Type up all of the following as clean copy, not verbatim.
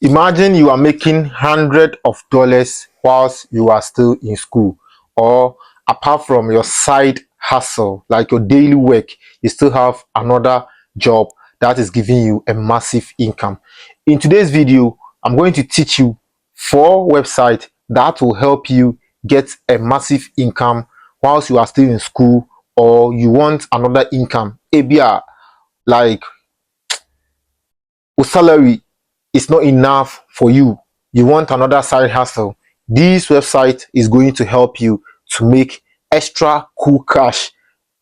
Imagine you are making hundreds of dollars whilst you are still in school, or apart from your side hustle, like your daily work, you still have another job that is giving you a massive income. In today's video, I'm going to teach you 4 websites that will help you get a massive income whilst you are still in school, or you want another income. ABR, like salary is not enough for you, you want another side hustle. This website is going to help you to make extra cool cash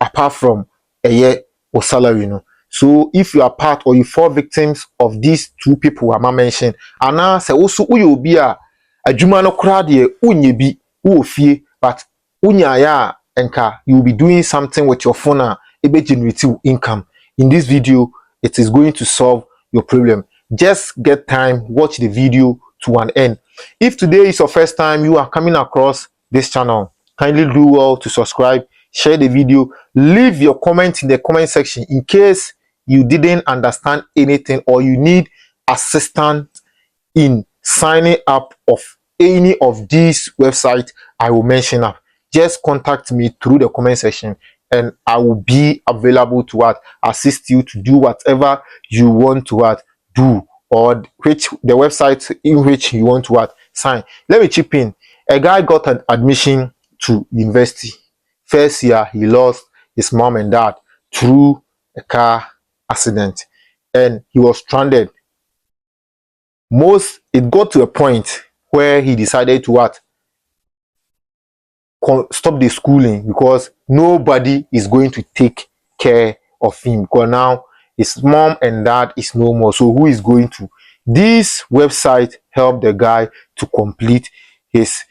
apart from a year or salary, So if you are part or you fall victims of these 2 people I'm mentioning, and now say also uyo bi a adwuma no kra de unye bi wo fie, but unya ya enka you will be doing something with your phone ebe generate income. In this video, it is going to solve your problem. Just get time, watch the video to an end. If today is your first time you are coming across this channel, kindly do well to subscribe, share the video, leave your comment in the comment section in case you didn't understand anything or you need assistance in signing up of any of these websites I will mention up. Just contact me through the comment section and I will be available to assist you to do whatever you want to do, or which the website in which you want to sign. Let me chip in. A guy got an admission to university. First year, he lost his mom and dad through a car accident and he was stranded. It got to a point where he decided to stop the schooling because nobody is going to take care of him, because now his mom and dad is no more. So who is going to? This website helped the guy to complete his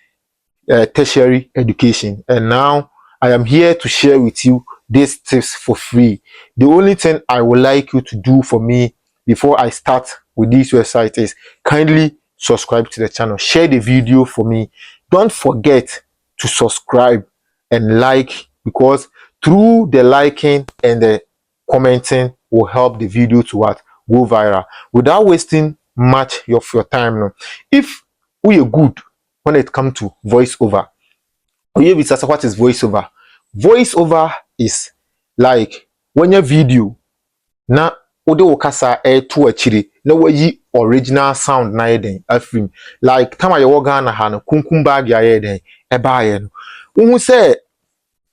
tertiary education, and now I am here to share with you these tips for free. The only thing I would like you to do for me before I start with this website is kindly subscribe to the channel, share the video for me. Don't forget to subscribe and like, because through the liking and the commenting will help the video to go viral without wasting much of your time. If we are good when it comes to voiceover, what is voiceover? Voiceover is like when your video na ode okasa to achire na wayi original sound na yeden afrim, like time you work Ghana ha no kunkum bag ya yeden e ba ye no wo say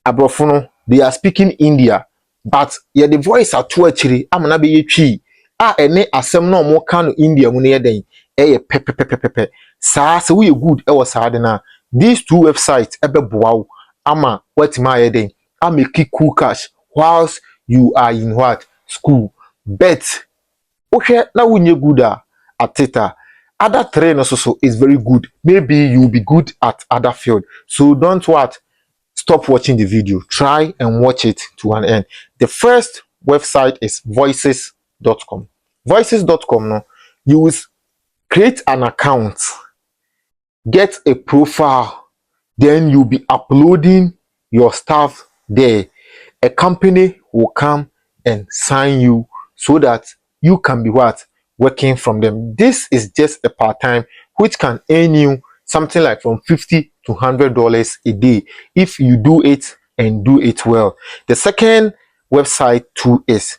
abrofo no they are speaking India, but the voice to achire amana be yetwi ene asem na omo ka no India mu na yeden e pepepepepe saa se we good e was saa de na. These 2 websites ebe boa ama what my yeden a make cool cash whilst you are in school. But okay, now when you're good at it, other train also is very good. Maybe you'll be good at other field. So don't stop watching the video. Try and watch it to an end. The first website is voices.com. Voices.com, no, you will create an account, get a profile, then you'll be uploading your stuff there. A company will come and sign you so that you can be working from them. This is just a part-time which can earn you something like from $50 to $100 a day if you do it and do it well. The second website too is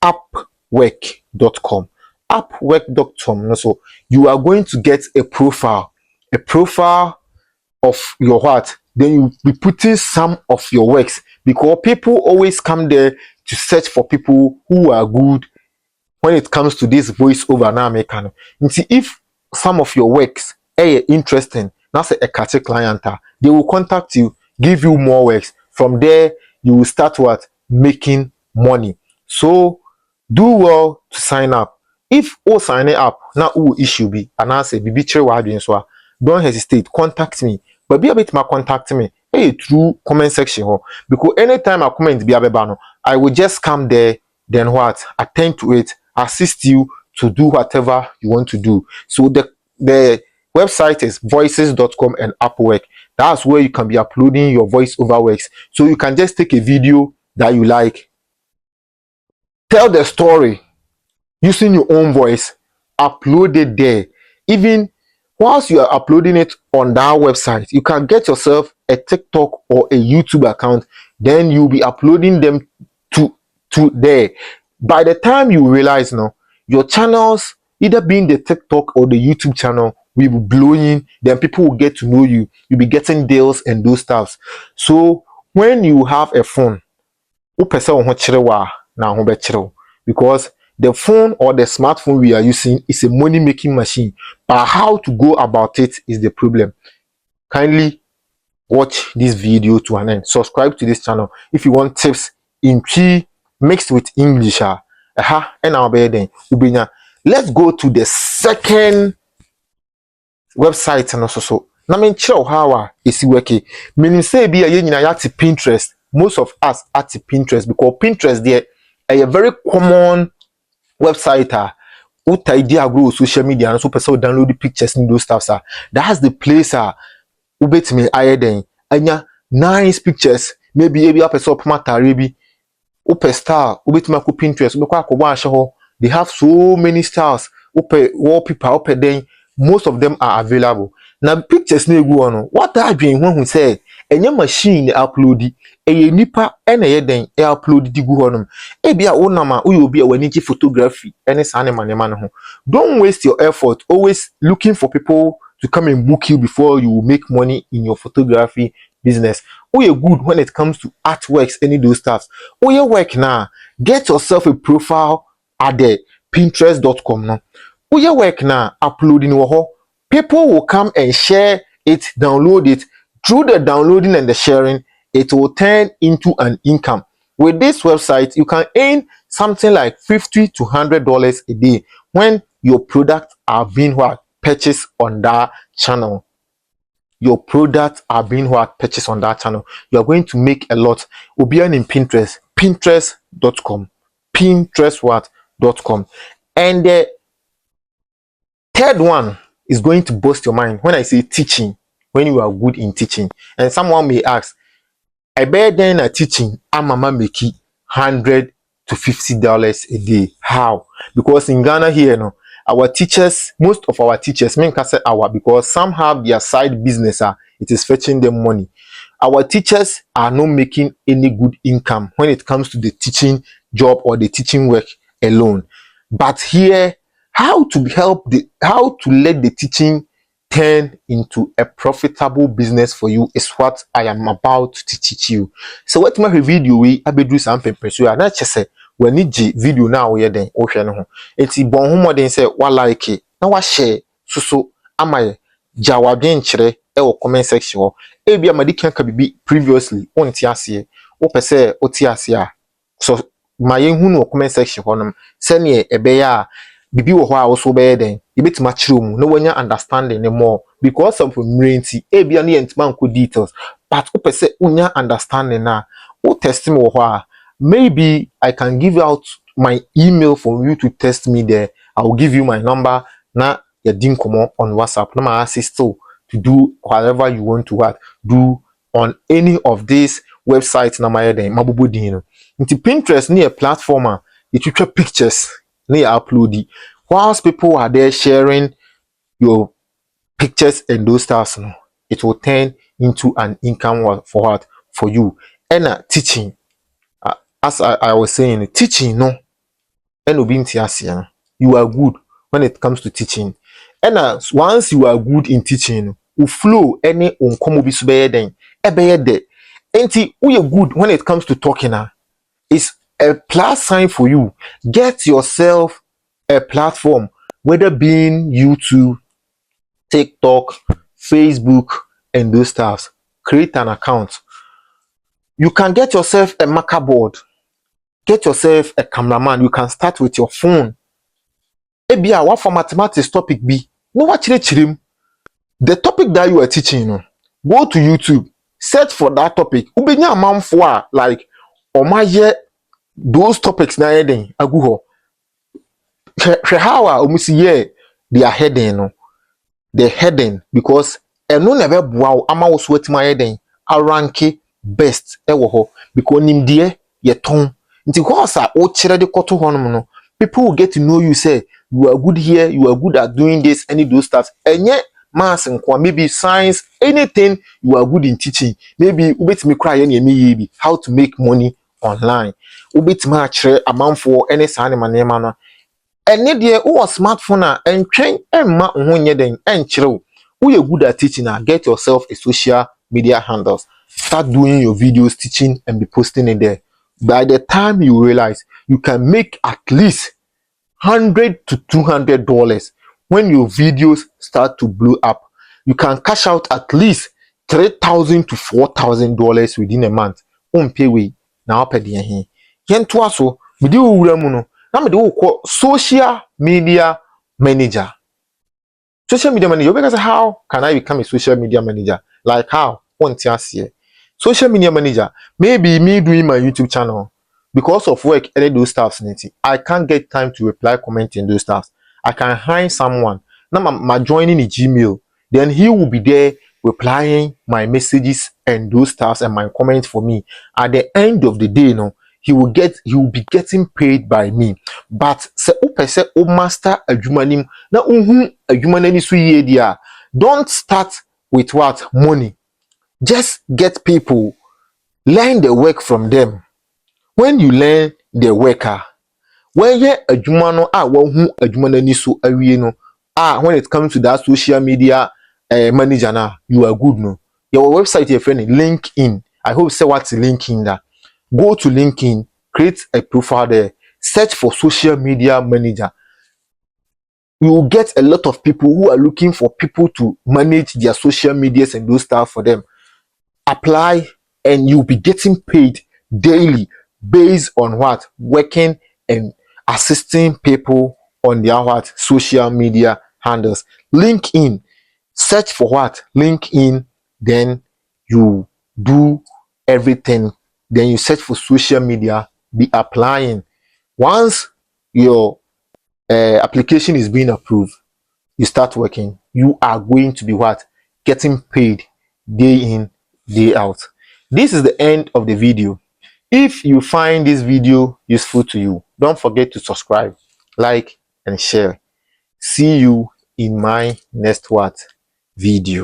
upwork.com. Upwork.com, so you are going to get a profile of your then you'll be putting some of your works, because people always come there to search for people who are good when it comes to this voiceover now making. You see, if some of your works are interesting, that's a catchy client, they will contact you, give you more works. From there, you will start making money. So do well to sign up. If all signing up now issue be and I say don't hesitate, contact me. But be a bit more contact me through comment section, because anytime I comment be a I will just come there, then attend to it, assist you to do whatever you want to do. So the website is voices.com and Upwork. That's where you can be uploading your voiceover works. So you can just take a video that you like, tell the story using your own voice, upload it there. even whilst you are uploading it on that website, you can get yourself a TikTok or a YouTube account. Then you'll be uploading them to there. By the time you realize now, your channels, either being the TikTok or the YouTube channel, will be blowing. Then people will get to know you. You'll be getting deals and those stuffs. So when you have a phone, because the phone or the smartphone we are using is a money making machine, but how to go about it is the problem. Kindly watch this video to an end. Subscribe to this channel if you want tips in P mixed with English. And I'll be then. Let's go to the second website and also. Na men chill how is working. Meaning say be a Pinterest. Most of us at Pinterest because Pinterest there a very common website. What idea grow social media and so person download the pictures and those stuff. That's the place. Ubet me aye then. Anya nice pictures. Maybe a person matter maybe. Upe star. Ubet me Pinterest. They have so many stars. Upe wallpaper. Upe then. Most of them are available. Now pictures ne go on. What I been when who say any machine upload a nipa and a den upload the go on. Ebia o nama we will be a weniki photography any man. Don't waste your effort. Always looking for people to come and book you before you make money in your photography business. Oh, you're good when it comes to artworks, any of those stuff. Oh, your work now. Get yourself a profile at the Pinterest.com now. Oh, your work now, uploading people will come and share it, download it. Through the downloading and the sharing, it will turn into an income. With this website, you can earn something like $50 to $100 a day when your products are being purchased on that channel. Your products are being purchased on that channel. You are going to make a lot. We'll be in Pinterest, Pinterest.com, Pinterest.com, and the third one is going to bust your mind when I say teaching, when you are good in teaching. And someone may ask, I bet then a teaching, I'm mama making $100 to $50 a day. How? Because in Ghana here, no, our teachers, most of our teachers, men can say our, because some have their side business, it is fetching them money. Our teachers are not making any good income when it comes to the teaching job or the teaching work alone. But here, how to let the teaching turn into a profitable business for you is what I am about to teach you. So what my video we abedu something pursue and na chese when need video now we den o hwe no ho enti bon homoden say wa like na wa share so amaye jawadwen kire e wo comment section ho e bia madi kan ka bibi previously on ti ase o pese o ti ase a so maye hu no comment section ho no se ne ebeya bibi wo ho a wo so be den ibetima kire mu no wanya understanding more because of mrenti e bia no yentima nko details but o pese unya understanding na o test me wo ho a maybe I can give out my email for you to test me there. I will give you my number na ya din komo on WhatsApp na my assist to do whatever you want to do on any of these websites na my den mabubu din no nti Pinterest ni a platform you take pictures na you upload it whilst people are there sharing your pictures and those stuff no it will turn into an income for you and teaching as I was saying teaching no and you are good when it comes to teaching and once you are good in teaching you flow any unkomo bi so be den e be de enti we are good when it comes to talking it's a plus sign for you. Get yourself a platform, whether being YouTube, TikTok, Facebook, and those stuffs. Create an account. You can get yourself a marker board. Get yourself a cameraman. You can start with your phone. Ebia, what for mathematics topic be? No, what chirim. The topic that you are teaching, go to YouTube. Search for that topic. Ubenya amount for like omaye those topics na heading aguho. How umusi they are heading no. The heading because no never wow ama was wet my heading a rank best ewo ho because nim die ye ton nti ko sa o kire de koto honom no People will get to know you, say you are good here, you are good at doing this, any those stuff. And yet maths and maybe science, anything you are good in teaching. Maybe ubet me cry any how to make money online. Ubet match amount for any sign man. And need there who smartphone and train and ma unye den and chiro. Who you good at teaching, get yourself a social media handles. Start doing your videos, teaching, and be posting it there. By the time you realize you can make at least $100 to $200 when your videos start to blow up. You can cash out at least $3,000 to $4,000 within a month. On pay way now pay the hen. Yen to aso, me di wura mu no. Na me di wo call social media manager. Social media manager, because how can I become a social media manager? Like how? Social media manager, maybe me doing my YouTube channel. Because of work, any those stuffs, I can't get time to reply, comment in those stuffs. I can hire someone. Now, my joining a Gmail, then he will be there replying my messages and those stuffs and my comments for me. At the end of the day, he will be getting paid by me. But se o master adwumanim na unhu adwumanani so ye dia. Don't start with what money. Just get people, learn the work from them. When you learn the worker, when you adwuma no wahu adwuma nani so awie no, when it comes to that social media manager na, you are good no. Your website your friend LinkedIn. I hope say what's LinkedIn that. Go to LinkedIn, create a profile there, search for social media manager. You will get a lot of people who are looking for people to manage their social medias and those stuff for them. Apply and you'll be getting paid daily based on what? Working and assisting people on their what? Social media handles. LinkedIn. Search for what? LinkedIn. Then you do everything. Then you search for social media. Be applying. Once your application is being approved, you start working. You are going to be what? Getting paid day in, day out. This is the end of the video. If you find this video useful to you, don't forget to subscribe, like, and share. See you in my next what video.